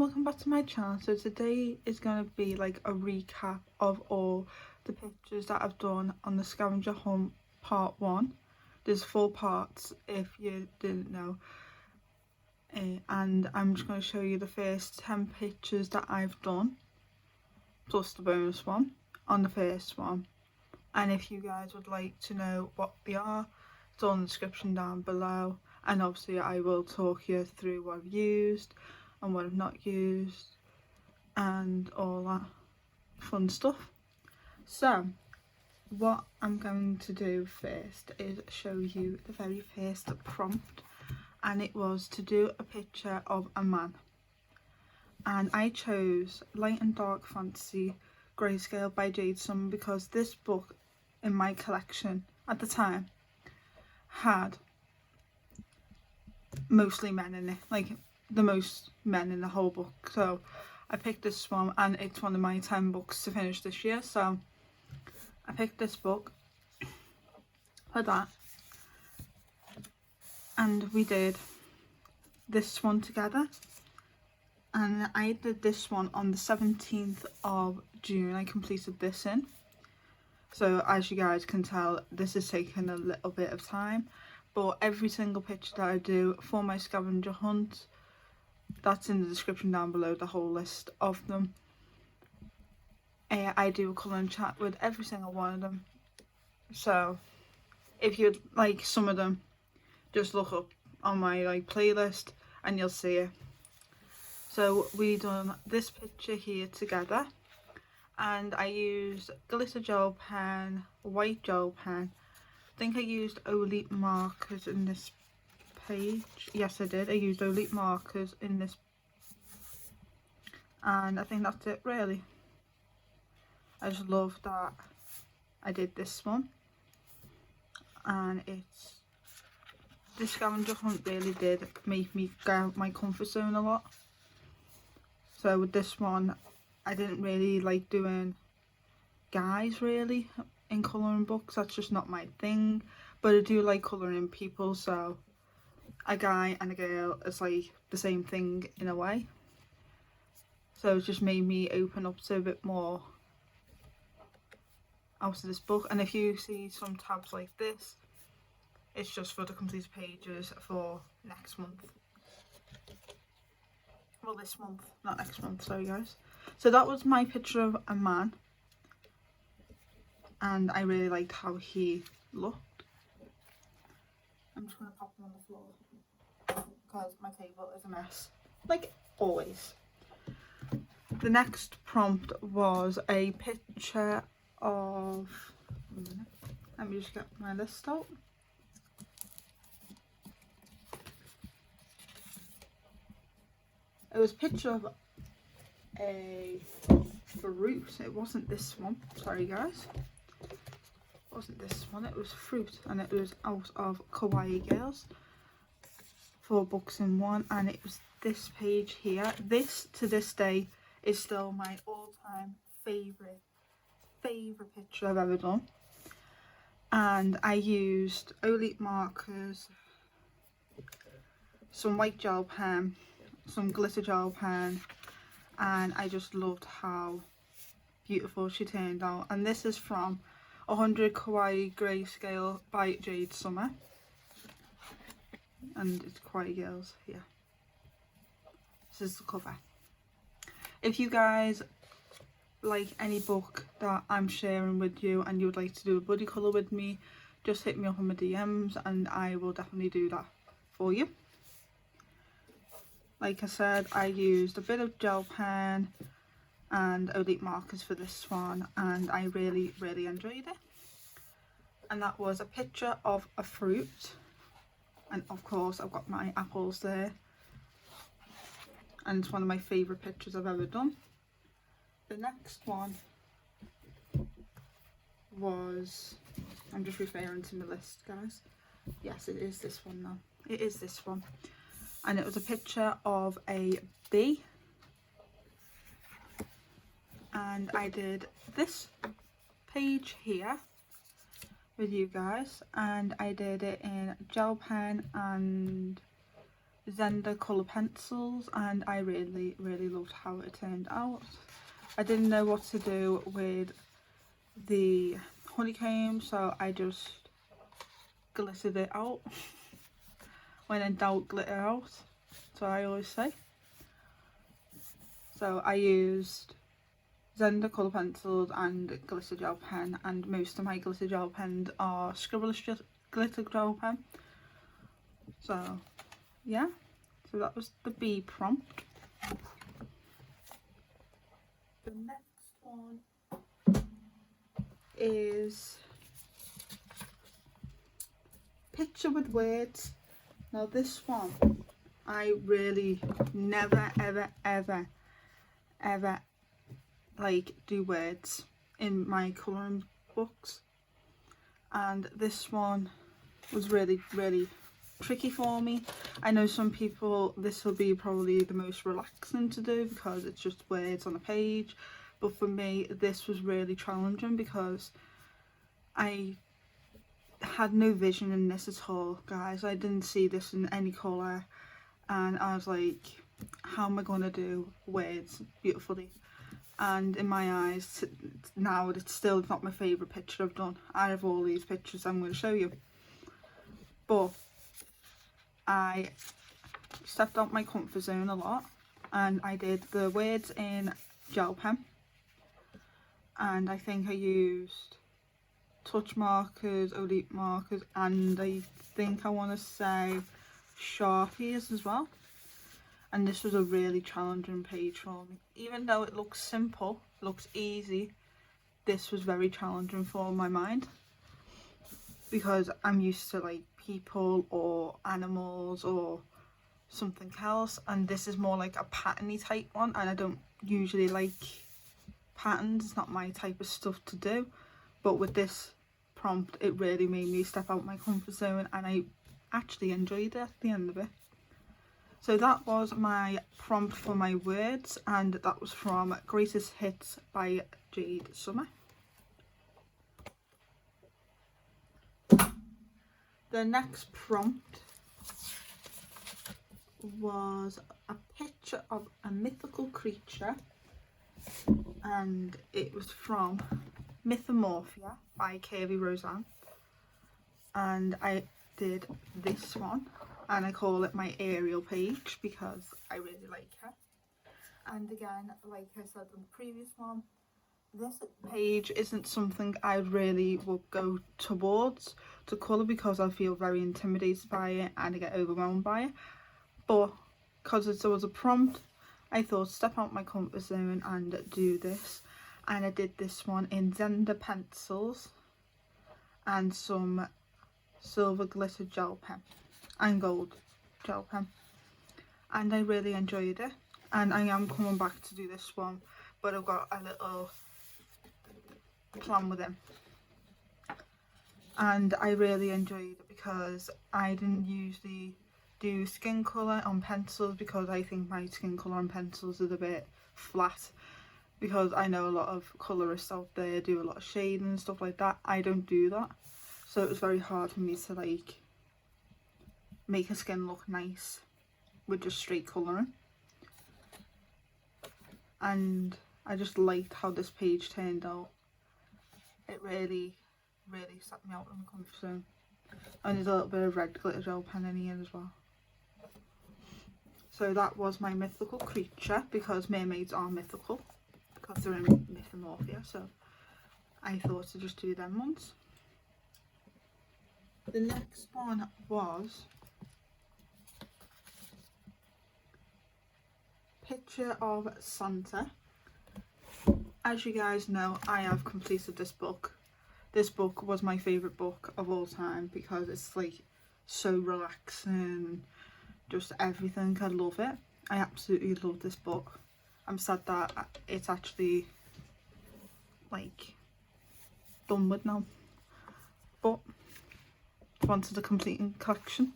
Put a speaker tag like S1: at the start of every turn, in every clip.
S1: welcome back to my channel. So today is going to be like a recap of all the pictures that I've done on the scavenger hunt part 1. There's 4 parts if you didn't know, and I'm just going to show you the first 10 pictures that I've done plus the bonus one on the first one. And if you guys would like to know what they are, it's all in the description down below. And obviously I will talk you through what I've used and what I've not used and all that fun stuff. So what I'm going to do first is show you the very first prompt, and it was to do a picture of a man. And I chose Light and Dark Fantasy Grayscale by Jade Summer because this book in my collection at the time had mostly men in it, like the most men in the whole book. So I picked this one, and it's one of my 10 books to finish this year, so I picked this book for that. And we did this one together, and I did this one on the 17th of June. I completed this in, so as you guys can tell, this has taken a little bit of time, but every single picture that I do for my scavenger hunt, that's in the description down below, the whole list of them. I do a colour and chat with every single one of them, so if you'd like some of them, just look up on my playlist and you'll see it. So we done this picture here together, and I used glitter gel pen, white gel pen. I think I used Elite markers in this page. Yes, I did. I used Elite markers in this, and I think that's it really. I just love that I did this one, and this scavenger hunt really did make me go out my comfort zone a lot. So with this one, I didn't really like doing guys really in colouring books. That's just not my thing, but I do like colouring people, so a guy and a girl is like the same thing in a way. So it just made me open up to a bit more out of this book. And if you see some tabs like this, it's just for the completed pages for next month. Well, this month, not next month, sorry guys. So that was my picture of a man, and I really liked how he looked. I'm just going to pop him on the floor because my table is a mess, like always. The next prompt was a picture of, let me just get my list out. It was a picture of a fruit. It wasn't this one, sorry guys. It wasn't this one, it was fruit, and it was out of Kawaii Girls, 4 books in 1, and it was this page here. This to this day is still my all-time favourite picture I've ever done. And I used Elite markers, some white gel pen, some glitter gel pen, and I just loved how beautiful she turned out. And this is from 100 Kawaii Grayscale by Jade Summer, and it's Kawaii Girls here. This is the cover. If you guys like any book that I'm sharing with you and you would like to do a buddy colour with me, just hit me up on my DMs and I will definitely do that for you. Like I said, I used a bit of gel pen and Elite markers for this one, and I really enjoyed it. And that was a picture of a fruit, and of course I've got my apples there, and it's one of my favourite pictures I've ever done. The next one was, I'm just referring to my list guys, yes it is this one now, it is this one. And it was a picture of a bee, and I did this page here with you guys, and I did it in gel pen and Zenda colour pencils, and I really loved how it turned out. I didn't know what to do with the honeycomb, so I just glittered it out. When in doubt, glitter out, so I always say. So I used Zenda colour pencils and glitter gel pen, and most of my glitter gel pens are squirrel glitter gel pen. So yeah, so that was the B prompt. The next one is picture with words. Now this one, I really never ever like do words in my colouring books, and this one was really tricky for me. I know some people this will be probably the most relaxing to do because it's just words on a page, but for me this was really challenging because I had no vision in this at all, guys. I didn't see this in any colour, and I was like, how am I going to do words beautifully? And in my eyes now, it's still not my favourite picture I've done out of all these pictures I'm going to show you. But I stepped out my comfort zone a lot, and I did the words in gel pen, and I think I used touch markers, elite markers, and I think I want to say Sharpies as well. And this was a really challenging page for me. Even though it looks simple, looks easy, this was very challenging for my mind, because I'm used to like people or animals or something else, and this is more like a patterny type one, and I don't usually like patterns. It's not my type of stuff to do, but with this prompt it really made me step out my comfort zone, and I actually enjoyed it at the end of it. So that was my prompt for my words, and that was from Greatest Hits by Jade Summer. The next prompt was a picture of a mythical creature, and it was from Mythomorphia by Curvy Roseanne, and I did this one, and I call it my Ariel page because I really like her. And again, like I said on the previous one, this page isn't something I really would go towards to colour because I feel very intimidated by it and I get overwhelmed by it. But because it was a prompt, I thought step out my comfort zone and do this. And I did this one in Zenda pencils and some silver glitter gel pen and gold gel pen, and I really enjoyed it, and I am coming back to do this one, but I've got a little plan with him. And I really enjoyed it because I didn't usually do skin colour on pencils because I think my skin colour on pencils is a bit flat, because I know a lot of colourists out there do a lot of shading and stuff like that. I don't do that, so it was very hard for me to like make a skin look nice with just straight colouring. And I just liked how this page turned out. It really set me out in the comfort zone. And there's a little bit of red glitter gel pen in here as well. So that was my mythical creature, because mermaids are mythical because they're in Mythomorphia, so I thought to just do them ones. The next one was picture of Santa. As you guys know, I have completed this book. This book was my favourite book of all time because it's like so relaxing, just everything. I love it. I absolutely love this book. I'm sad that it's actually like done with now, but wanted a completing collection,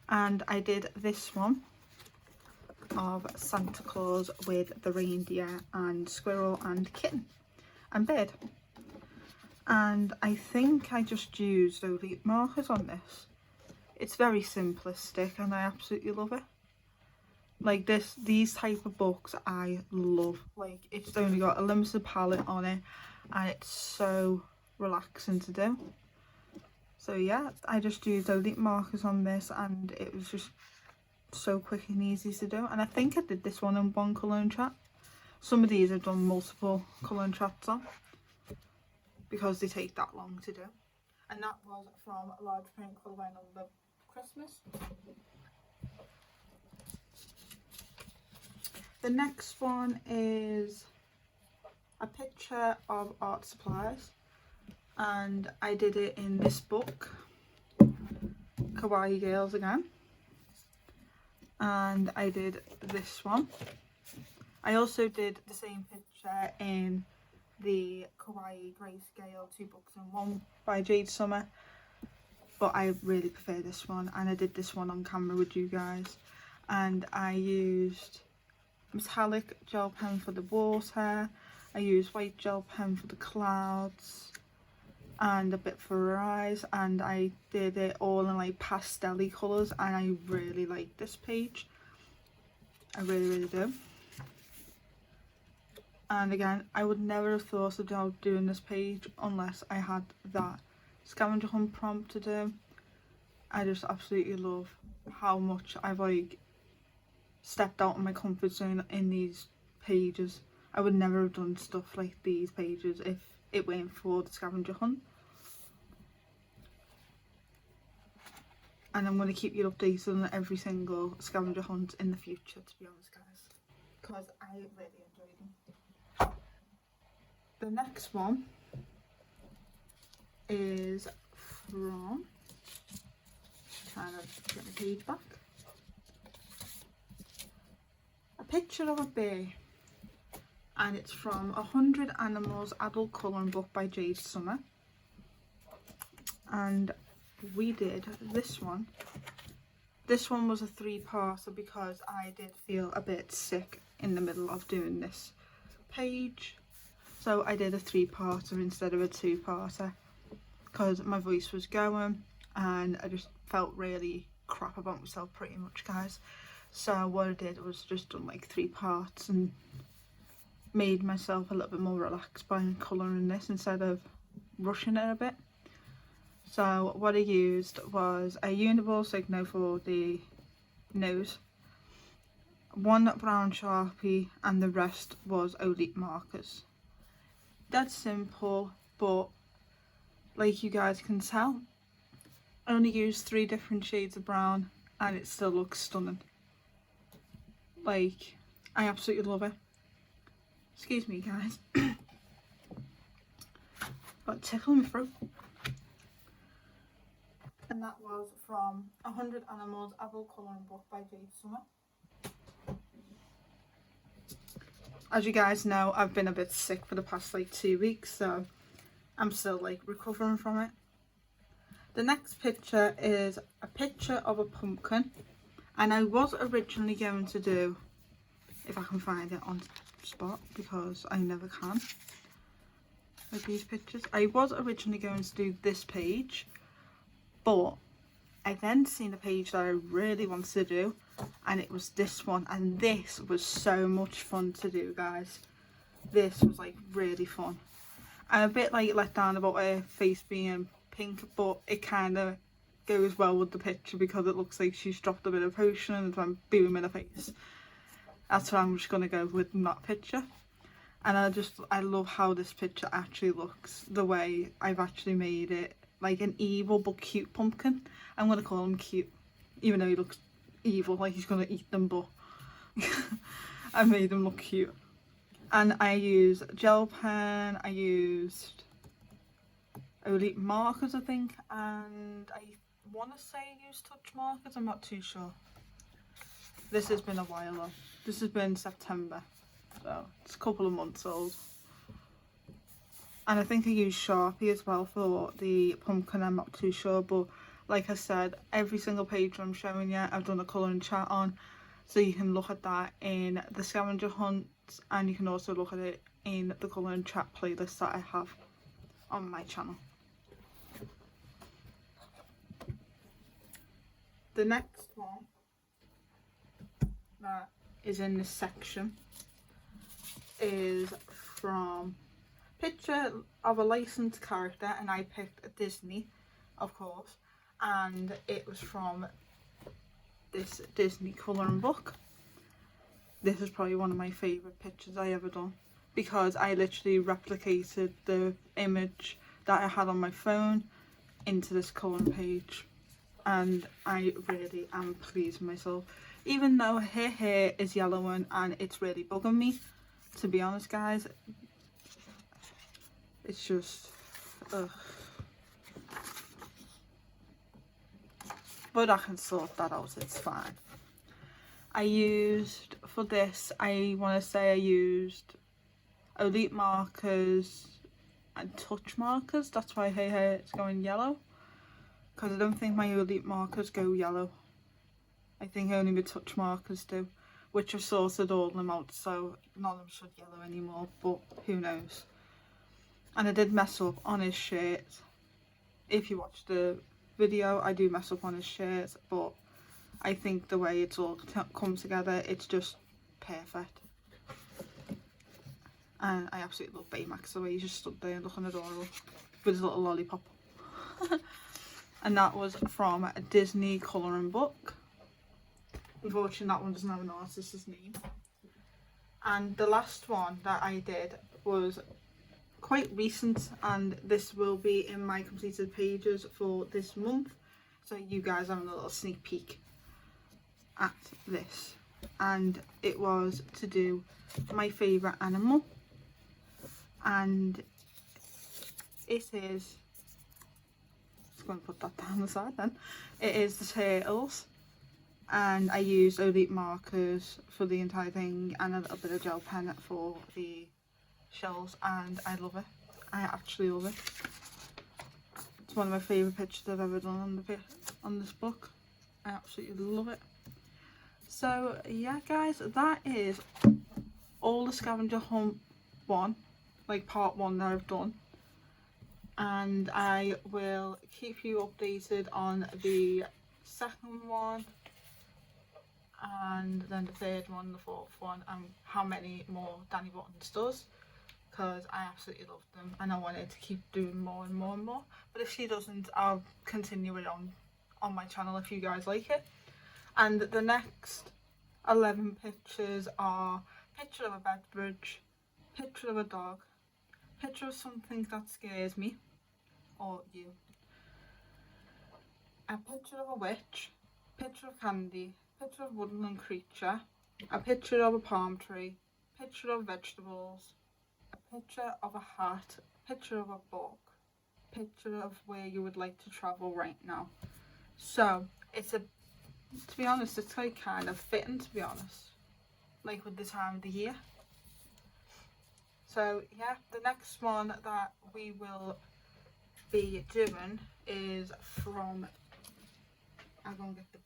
S1: and I did this one of Santa Claus with the reindeer and squirrel and kitten and bird, and I think I just used elite markers on this. It's very simplistic and I absolutely love it. Like these type of books I love. Like it's only got a limited palette on it and it's so relaxing to do. So yeah, I just used elite markers on this and it was just so quick and easy to do. And I think I did this one in one colouring chat. Some of these I've done multiple colouring chats on because they take that long to do. And that was from a large print colourway number Christmas. The next one is a picture of art supplies, and I did it in this book, Kawaii Girls again, and I did this one. I also did the same picture in the Kawaii Grayscale 2 books in 1 by Jade Summer, but I really prefer this one, and I did this one on camera with you guys. And I used metallic gel pen for the water, I used white gel pen for the clouds and a bit for her eyes, and I did it all in like pastel-y colours, and I really like this page. I really do. And again, I would never have thought about doing this page unless I had that scavenger hunt prompt to do. I just absolutely love how much I've like stepped out of my comfort zone in these pages. I would never have done stuff like these pages if it weren't for the scavenger hunt. And I'm going to keep you updated on every single scavenger hunt in the future, to be honest guys, because I really enjoy them. The next one is from, trying to get my page back, a picture of a bear, and it's from 100 Animals adult colouring book by Jade Summer. And we did this one. This one was a 3-parter because I did feel a bit sick in the middle of doing this page, so I did a 3-parter instead of a 2-parter because my voice was going and I just felt really crap about myself pretty much, guys. So what I did was just done like 3 parts and made myself a little bit more relaxed by colouring this instead of rushing it a bit. So what I used was a Uniball Signo for the nose, 1 brown Sharpie, and the rest was elite markers. That's simple, but like you guys can tell, I only used 3 different shades of brown and it still looks stunning. Like, I absolutely love it. Excuse me guys. Got a tickle in my throat. And that was from 100 Animals adult colouring book by Jade Summer. As you guys know, I've been a bit sick for the past like 2 weeks, so I'm still like recovering from it. The next picture is a picture of a pumpkin, and I was originally going to do, if I can find it on spot because I never can, like these pictures. I was originally going to do this page, but I then seen a page that I really wanted to do, and it was this one, and this was so much fun to do, guys. This was like really fun. I'm a bit like let down about her face being pink, but it kind of goes well with the picture because it looks like she's dropped a bit of potion and went boom in her face. That's why I'm just going to go with that picture. And I love how this picture actually looks, the way I've actually made it like an evil but cute pumpkin. I'm going to call him cute, even though he looks evil, like he's going to eat them, but I made him look cute. And I used gel pen, I used elite markers I think, and I want to say I used touch markers, I'm not too sure. This has been a while though. This has been September, so it's a couple of months old. And I think I used Sharpie as well for the pumpkin, I'm not too sure, but like I said, every single page I'm showing you I've done a colouring chat on, so you can look at that in the scavenger hunts, and you can also look at it in the colouring chat playlist that I have on my channel. The next one, that is in this section is from picture of a licensed character, and I picked Disney, of course, and it was from this Disney colouring book. This is probably one of my favourite pictures I ever done, because I literally replicated the image that I had on my phone into this colouring page, and I really am pleased with myself. Even though her hair is yellowing and it's really bugging me, to be honest guys, it's just ugh. But I can sort that out, it's fine. I used, for this, I want to say I used elite markers and touch markers. That's why her hair is going yellow, because I don't think my elite markers go yellow. I think only my touch markers do, which I've sorted all of them out, so none of them should yellow anymore, but who knows. And I did mess up on his shirt. If you watch the video, I do mess up on his shirt, but I think the way it's all come together, it's just perfect. And I absolutely love Baymax, the way he just stood there looking adorable with his little lollipop. And that was from a Disney colouring book. Unfortunately, that one doesn't have an artist's name. And the last one that I did was quite recent, and this will be in my completed pages for this month, so you guys have a little sneak peek at this. And it was to do my favourite animal, and it is, just going to put that down the side then, it is the turtles. And I used elite markers for the entire thing and a little bit of gel pen for the shells, and I love it. I actually love it. It's one of my favourite pictures I've ever done on this book. I absolutely love it. So yeah guys, that is all the scavenger hunt one, like part one that I've done, and I will keep you updated on the second one, and then the third one, the fourth one, and how many more Danny Buttons does, because I absolutely love them and I wanted to keep doing more and more and more. But if she doesn't, I'll continue it on my channel if you guys like it. And the next 11 pictures are picture of a beverage, picture of a dog, picture of something that scares me or you, a picture of a witch, picture of candy, picture of woodland creature, a picture of a palm tree, picture of vegetables, a picture of a hat, picture of a book, picture of where you would like to travel right now. So it's to be honest, it's like kind of fitting, to be honest, like with the time of the year. So yeah, the next one that we will be doing is from, I'm going to get the book.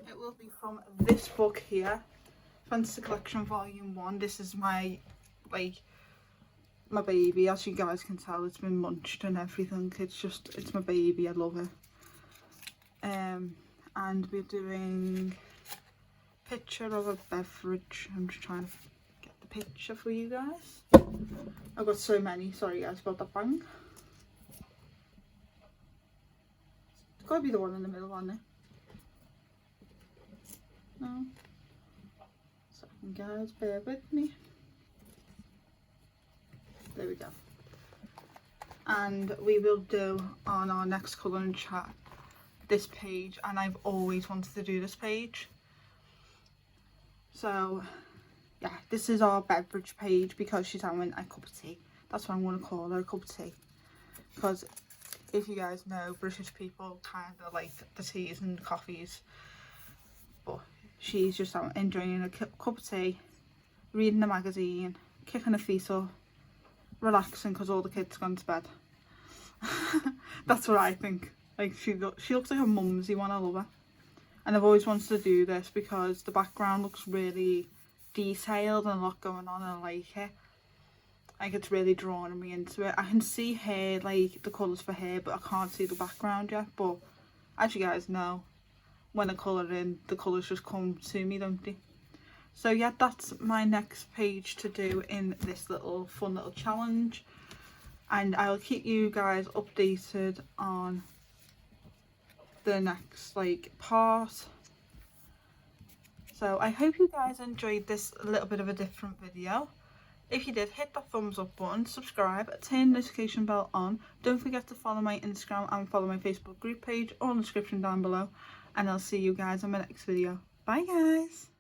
S1: It will be from this book here, Fantasy Collection Volume 1. This is my baby, as you guys can tell. It's been munched and everything. It's my baby, I love it. And we're doing picture of a beverage. I'm just trying to get the picture for you guys. I've got so many, sorry guys about that bang. It's got to be the one in the middle, hasn't it? No. Second guys, bear with me. There we go. And we will do on our next colouring chat this page, and I've always wanted to do this page. So yeah, this is our beverage page because she's having a cup of tea. That's what I'm going to call her, a cup of tea. Because if you guys know, British people kind of like the teas and coffees. But she's just out enjoying a cup of tea, reading a magazine, kicking her feet up, relaxing because all the kids gone to bed. That's what I think. Like she looks like a mumsy one, I love her. and I've always wanted to do this because the background looks really detailed and a lot going on, and I like it. Like, it's really drawing me into it. I can see hair, like the colours for hair, but I can't see the background yet. But as you guys know, when I colour in, the colours just come to me, don't they? So yeah, that's my next page to do in this little fun little challenge, and I'll keep you guys updated on the next like part. So I hope you guys enjoyed this little bit of a different video. If you did, hit that thumbs up button, subscribe, turn the notification bell on. Don't forget to follow my Instagram and follow my Facebook group page, all in the description down below. And I'll see you guys on my next video. Bye guys!